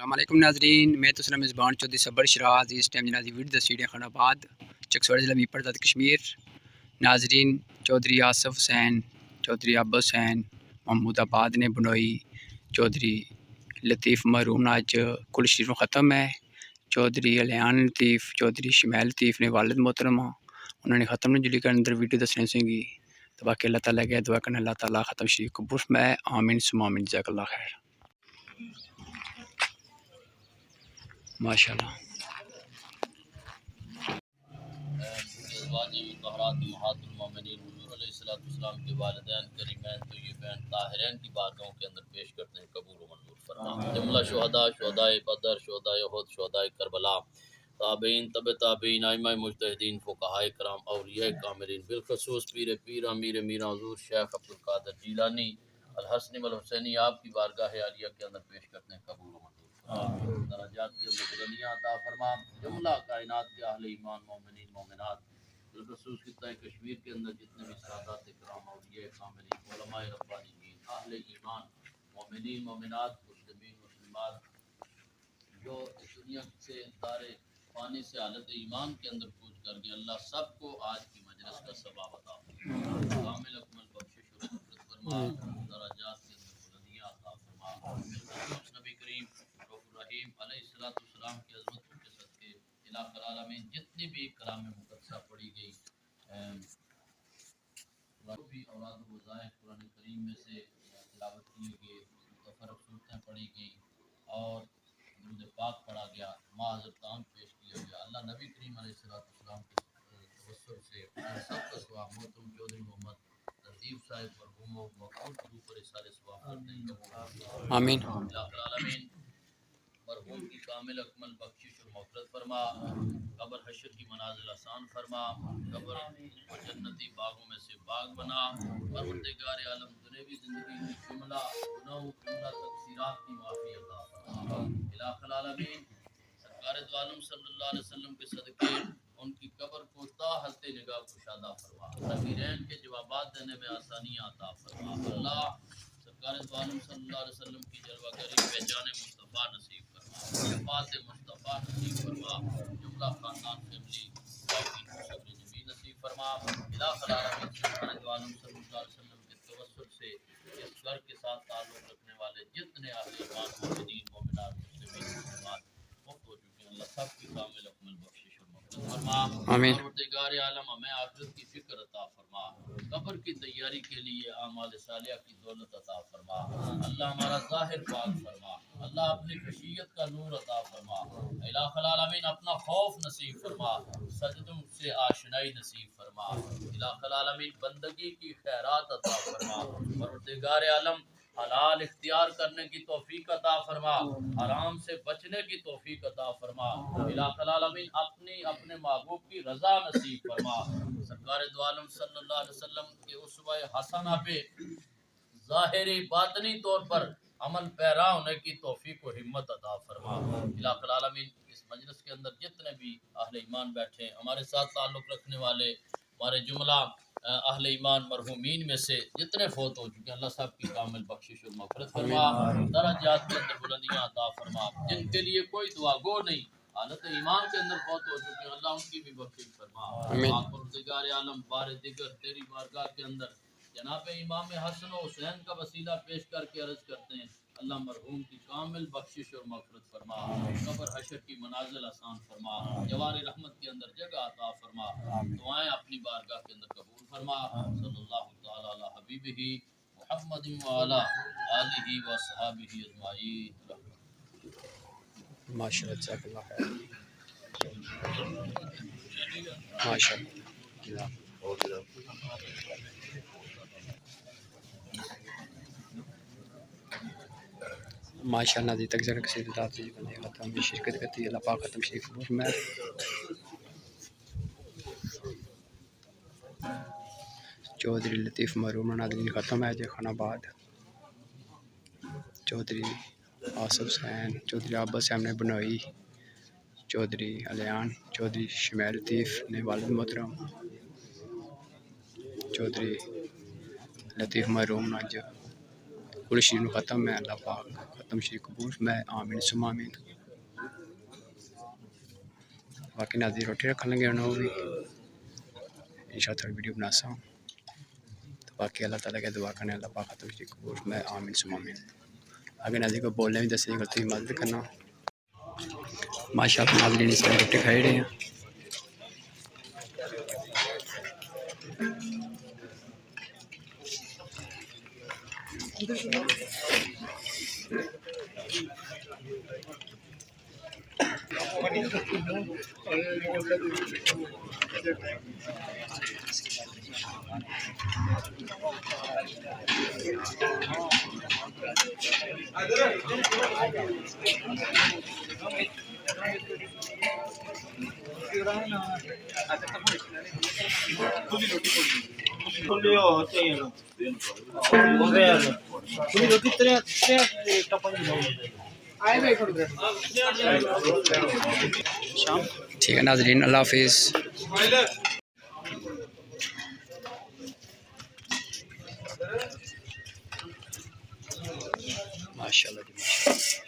السلام علیکم ناظرین، میں تو سلام میزبان چودھری صبر شراز اس ٹائم جنازی ویڈ اسٹیڈیم خان آباد چکسوڑ ضلع میپر ذات کشمیر۔ ناظرین، چودھری آصف حسین، چودھری عباس حسین محمود آباد نے بنوئی چودھری لطیف مرحوم آج کل شریف ختم ہے۔ چودھری الیان لطیف، چودھری شمیل لطیف نے والد محترمہ انہوں نے ختم نے جلی کر اندر ویڈیو دسنے سے گی تو باقی اللہ تعالیٰ کے دعا کرنا اللہ تعالیٰ ختم شریف قبول میں آمین ثم آمین، جزاک اللہ خیر۔ ماشاء اللہ مطہرات امہات المومنین حضور علیہ السلام کے والدین کریمین طیبین طاہرین کی بارگاہوں کے اندر پیش کرتے ہیں، قبول و منظور فرما۔ جملہ شہداء، شہداء بدر، شہداء احد، شہداء کربلا، تابعین، تبع تابعین، ائمہ مجتہدین، فقہاء کرام، اولیاء کاملین، بالخصوص پیر امیر میران حضور شیخ عبدالقادر جیلانی الحسنی والحسینی آپ کی بارگاہ عالیہ کے اندر پیش کرتے ہیں، قبول و منظور فرما۔ درجات کے اندر بلندیاں عطا فرما۔ جملہ کائنات کے اہل ایمان مومنین مومنات، بالخصوص خطہ کشمیر کے اندر جتنے بھی سادات کرام، اولیاء کاملین، علماء ربانیین، اہل ایمان مومنین مومنات، مسلمین مسلمات جو اس دنیا سے دار فانی سے حالت ایمان کے اندر کوچ کر گئے، اللہ سب کو آج کی مجلس کا ثواب عطا فرما، کامل اکمل بخشش و مغفرت فرما، درجات کے اندر بلندیاں عطا فرما۔ بالخصوص نبی کریم رؤوف الرحیم علیہ السلام کی عظمتوں کے صدقے الہ العالمین جتنی بھی کلام مقدسہ پڑھی گئی، بھی اولاد و وظائف قرآن کریم میں سے تلاوت کیے گئے، متفرق صورتیں پڑھی گئی اور درود پاک پڑھا گیا، ماں حضرت عام پیش کیا گیا، اللہ نبی کریم علیہ السلام کے توسل سے سب کا ثواب محترم چودھری محمد لطیف صاحب مرحوم مقبول کے اوپر سارے ثواب کرتے ہیں، آمین۔ الہ العالمین مرحوم کی کامل اکمل بخشش اور مغفرت فرما، قبر حشر کی منازل آسان فرما، قبر کو جنتی باغوں میں سے باغ بنا، پروردگار عالم دنیوی زندگی کی جملہ گناہوں جملہ تقصیرات کی معافی عطا فرما، الہ العالمین سرکار دو عالم صلی اللہ علیہ وسلم کے صدقے ان کی قبر کو تا حالت نگاہ کشادہ فرما، ضمیرین کے جوابات دینے میں آسانیاں عطا فرما، اللہ سرکار دو عالم صلی اللہ علیہ وسلم کی جلوہ گری پہچان مصطفیٰ نصیب فرما، شفاعت مصطفیٰ نصیب فرما، جملہ خاندان فیملی باقی صبر جمیل نصیب فرما، الہ العالمین سرکار دو عالم صلی اللہ علیہ وسلم کے توسل سے اس گھر کے ساتھ تعلق رکھنے والے جتنے اہل ایمان مومنین مومنات مسلمین مسلمات مفت ہو چکے ہیں، اللہ سب کی کامل اکمل بخشش اور مغفرت فرما، آمین۔ پروردگار عالم ہمیں آخرت کی فکر عطا فرما، قبر کی تیاری کے لیے اعمال صالحہ کی دولت عطا فرما، اللہ ہمارا ظاہر پاک فرما، اللہ اپنی خشیت کا نور عطا فرما، الہ العالمین اپنا خوف نصیب فرما، سجدوں سے آشنائی نصیب فرما، الہ العالمین بندگی کی خیرات عطا فرما، پروردگار عالم حلال اختیار کرنے کی توفیق عطا فرما، حرام سے بچنے کی توفیق عطا فرما، الہ العالمین اپنے محبوب کی رضا نصیب فرما، سرکار دو عالم صلی اللہ علیہ وسلم کے اسوہ حسنہ پہ ظاہری باطنی طور پر عمل پیرا ہونے کی توفیق و ہمت عطا فرما، الہ العالمین اس مجلس کے اندر جتنے بھی اہل ایمان بیٹھے ہیں، ہمارے ساتھ تعلق رکھنے والے ہمارے جملہ اہل ایمان مرحومین میں سے جتنے فوت ہو چکے ہیں، اللہ صاحب کی کامل بخشش اور مغفرت فرما، درجات کے اندر بلندیاں عطا فرما، جن کے لیے کوئی دعا گو نہیں حالت ایمان کے اندر فوت ہو چکے ہیں، اللہ ان کی بھی بخشش فرما، پروردگار عالم بار دیگر تیری بارگاہ کے اندر جناب امام حسن و حسین کا وسیلہ پیش کر کے عرض کرتے ہیں، اللہ مرحوم کی کامل بخشش اور مغفرت فرما، قبر حشر کی منازل آسان فرما، جوار رحمت کے اندر جگہ عطا فرما، دعائیں اپنی بارگاہ کے اندر قبول فرما، صلی اللہ تعالی علی حبیبہ محمد وعلی آلہ وصحابہ اجمعین۔ ماشاء اللہ، جزاک اللہ خیر، ماشاء اللہ۔ ماشاء اللہ دی تک ذرا کسی ذات سے بندے ختم بھی شرکت کرتی ہے، اللہ پاک ختم شریف میں چودھری لطیف مرحوم ناظرین ختم ہے جی خان آباد، چودھری آصف حسین، چودھری عباس حسین نے بنوئی، چودھری الیان، چودھری شمیل لطیف نے والد محترم، چودھری لطیف مرحوم اج کل شریف ختم ہے، اللہ پاک تمشری قبول میں آمین سم آمین باقی ناظرین روٹی رکھن لگے انہوں بھی انشاءاللہ تھوڑی ویڈیو بنا سا تو باقی اللہ تعالیٰ کے دعا کرنے اللہ پاک تمشری قبول میں آمین سم آمین آگے ناظرین کو بولنے بھی دسے غلطی مدد کرنا ماشاءاللہ ناظرین اس میں روٹی کھائی رہے ہیں ٹھیک ہے ناظرین اللہ حافظ ماشاءاللہ